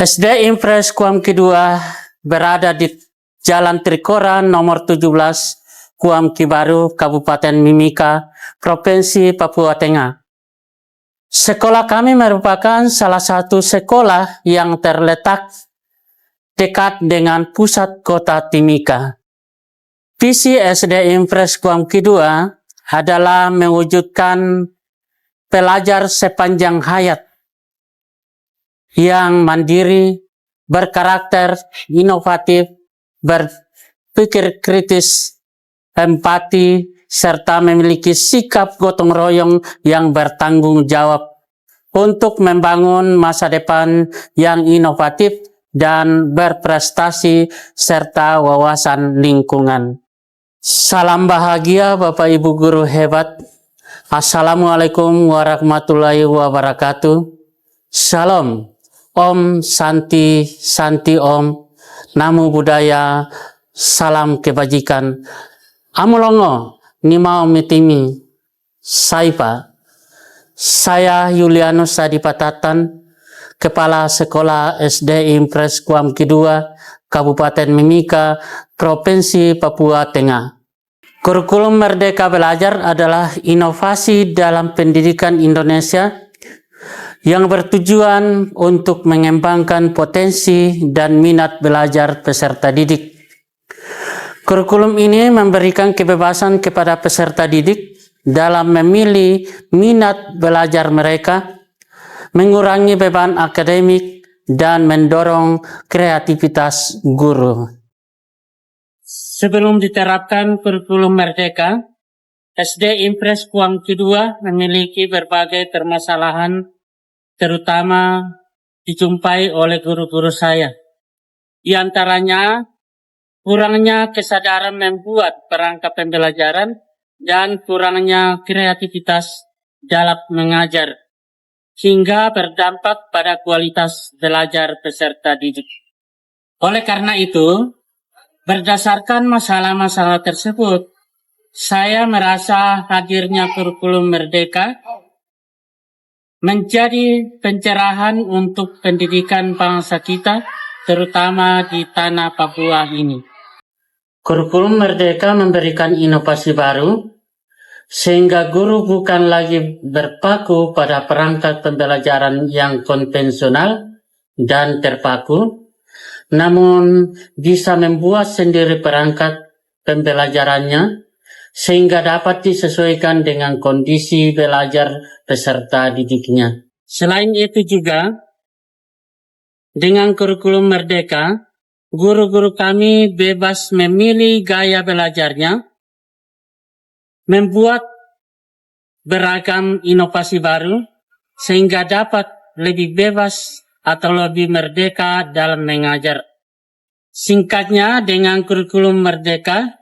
SD Impres Kuam Kedua berada di Jalan Trikora nomor 17, Kuam Kibaru, Kabupaten Mimika, Provinsi Papua Tengah. Sekolah kami merupakan salah satu sekolah yang terletak dekat dengan pusat kota Timika. Visi SD Impres Kuam Kedua adalah mewujudkan pelajar sepanjang hayat yang mandiri, berkarakter, inovatif, berpikir kritis, empati, serta memiliki sikap gotong royong yang bertanggung jawab untuk membangun masa depan yang inovatif dan berprestasi serta wawasan lingkungan. Salam bahagia Bapak Ibu guru hebat. Assalamualaikum warahmatullahi wabarakatuh. Shalom. Om Santi, Santi Om, Namo Buddhaya, salam kebajikan. Amulongo, Nimau Mitimi, Saipa. Saya Yulianus Adipatatan, Kepala Sekolah SD Impres Kuam Kedua, Kabupaten Mimika, Provinsi Papua Tengah. Kurikulum Merdeka Belajar adalah inovasi dalam pendidikan Indonesia yang bertujuan untuk mengembangkan potensi dan minat belajar peserta didik. Kurikulum ini memberikan kebebasan kepada peserta didik dalam memilih minat belajar mereka, mengurangi beban akademik, dan mendorong kreativitas guru. Sebelum diterapkan kurikulum Merdeka, SD Impres Kuam Kedua memiliki berbagai permasalahan, terutama dijumpai oleh guru-guru saya. Di antaranya, kurangnya kesadaran membuat perangkat pembelajaran dan kurangnya kreativitas dalam mengajar, hingga berdampak pada kualitas belajar peserta didik. Oleh karena itu, berdasarkan masalah-masalah tersebut, saya merasa hadirnya kurikulum Merdeka menjadi pencerahan untuk pendidikan bangsa kita, terutama di tanah Papua ini. Kurikulum Merdeka memberikan inovasi baru, sehingga guru bukan lagi berpaku pada perangkat pembelajaran yang konvensional dan terpaku, namun bisa membuat sendiri perangkat pembelajarannya, sehingga dapat disesuaikan dengan kondisi belajar peserta didiknya. Selain itu juga, dengan kurikulum Merdeka, guru-guru kami bebas memilih gaya belajarnya, membuat beragam inovasi baru, sehingga dapat lebih bebas atau lebih merdeka dalam mengajar. Singkatnya, dengan kurikulum Merdeka,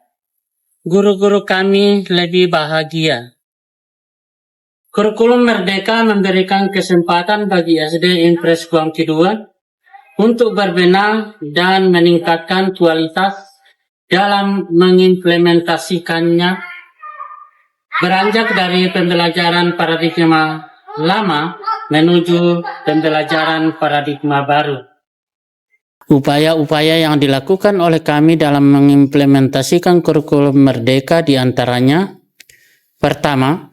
guru-guru kami lebih bahagia. Kurikulum Merdeka memberikan kesempatan bagi SD Impres Kuam Kedua untuk berbenah dan meningkatkan kualitas dalam mengimplementasikannya, beranjak dari pembelajaran paradigma lama menuju pembelajaran paradigma baru. Upaya-upaya yang dilakukan oleh kami dalam mengimplementasikan kurikulum Merdeka diantaranya: pertama,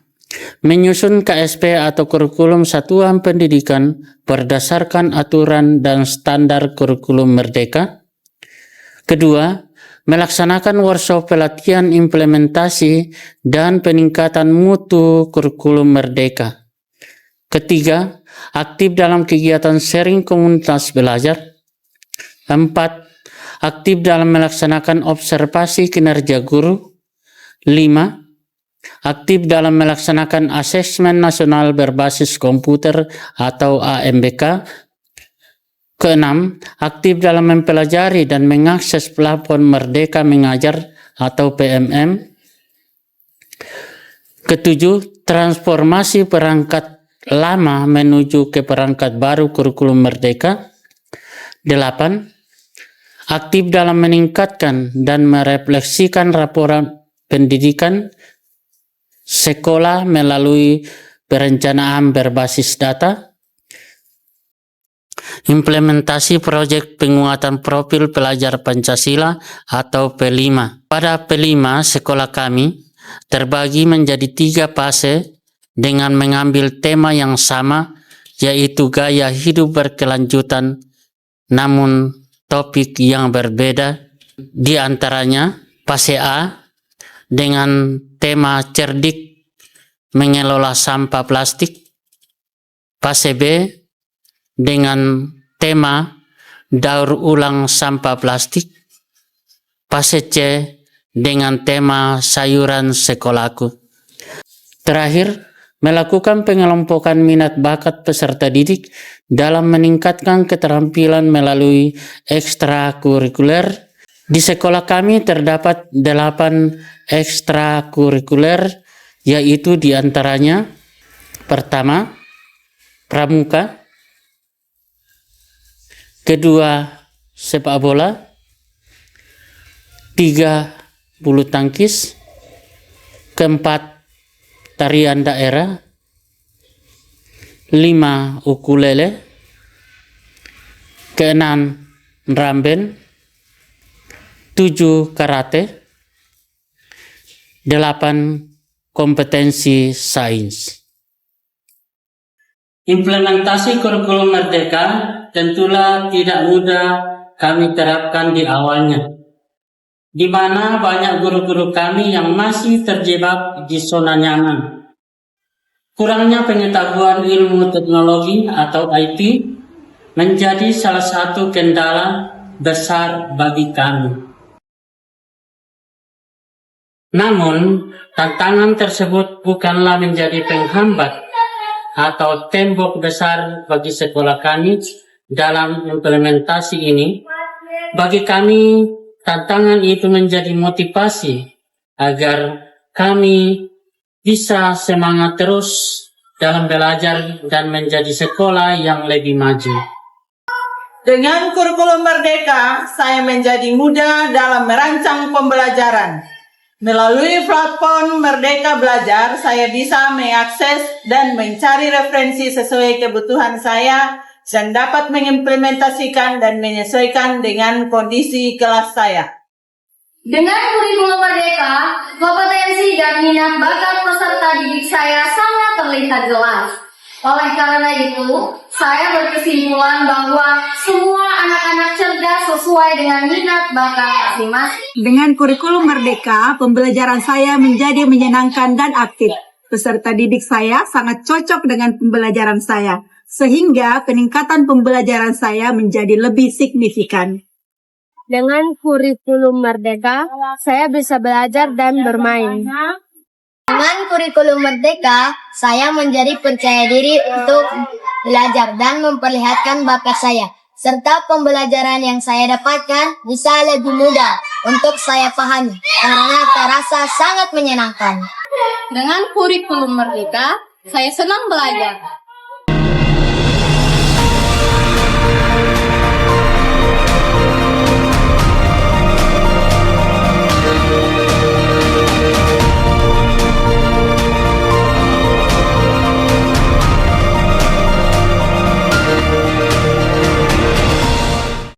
menyusun KSP atau kurikulum satuan pendidikan berdasarkan aturan dan standar kurikulum Merdeka. Kedua, melaksanakan workshop pelatihan implementasi dan peningkatan mutu kurikulum Merdeka. Ketiga, aktif dalam kegiatan sharing komunitas belajar. 4. Aktif dalam melaksanakan observasi kinerja guru. 5. Aktif dalam melaksanakan asesmen nasional berbasis komputer atau AMBK. Keenam, aktif dalam mempelajari dan mengakses platform Merdeka Mengajar atau PMM. Ketujuh, transformasi perangkat lama menuju ke perangkat baru kurikulum Merdeka. 8. Aktif dalam meningkatkan dan merefleksikan laporan pendidikan sekolah melalui perencanaan berbasis data. Implementasi proyek penguatan profil pelajar Pancasila atau P5. Pada P5, sekolah kami terbagi menjadi 3 fase dengan mengambil tema yang sama, yaitu gaya hidup berkelanjutan, namun topik yang berbeda. Di antaranya fase A dengan tema cerdik mengelola sampah plastik, fase B dengan tema daur ulang sampah plastik, fase C dengan tema sayuran sekolahku. Terakhir, melakukan pengelompokan minat bakat peserta didik dalam meningkatkan keterampilan melalui ekstrakurikuler. Di sekolah kami terdapat 8 ekstrakurikuler, yaitu diantaranya pertama, pramuka, kedua, sepak bola, 3, bulu tangkis, keempat, tarian daerah, 5, ukulele, keenam, drum-band, 7, karate, 8, kompetensi sains. Implementasi kurikulum Merdeka tentulah tidak mudah kami terapkan di awalnya, di mana banyak guru-guru kami yang masih terjebak di zona nyaman. Kurangnya pengetahuan ilmu teknologi atau IT menjadi salah satu kendala besar bagi kami. Namun, tantangan tersebut bukanlah menjadi penghambat atau tembok besar bagi sekolah kami dalam implementasi ini. Bagi kami, tantangan itu menjadi motivasi agar kami bisa semangat terus dalam belajar dan menjadi sekolah yang lebih maju. Dengan kurikulum Merdeka, saya menjadi mudah dalam merancang pembelajaran. Melalui platform Merdeka Belajar, saya bisa mengakses dan mencari referensi sesuai kebutuhan saya dan dapat mengimplementasikan dan menyesuaikan dengan kondisi kelas saya. Dengan kurikulum Merdeka, kompetensi dan minat bakat peserta didik saya sangat terlihat jelas. Oleh karena itu, saya berkesimpulan bahwa semua anak-anak cerdas sesuai dengan minat bakat masing-masing. Dengan kurikulum Merdeka, pembelajaran saya menjadi menyenangkan dan aktif. Peserta didik saya sangat cocok dengan pembelajaran saya, sehingga peningkatan pembelajaran saya menjadi lebih signifikan. Dengan kurikulum Merdeka, saya bisa belajar dan bermain. Dengan kurikulum Merdeka, saya menjadi percaya diri untuk belajar dan memperlihatkan bakat saya, serta pembelajaran yang saya dapatkan bisa lebih mudah untuk saya pahami karena terasa sangat menyenangkan. Dengan kurikulum Merdeka, saya senang belajar.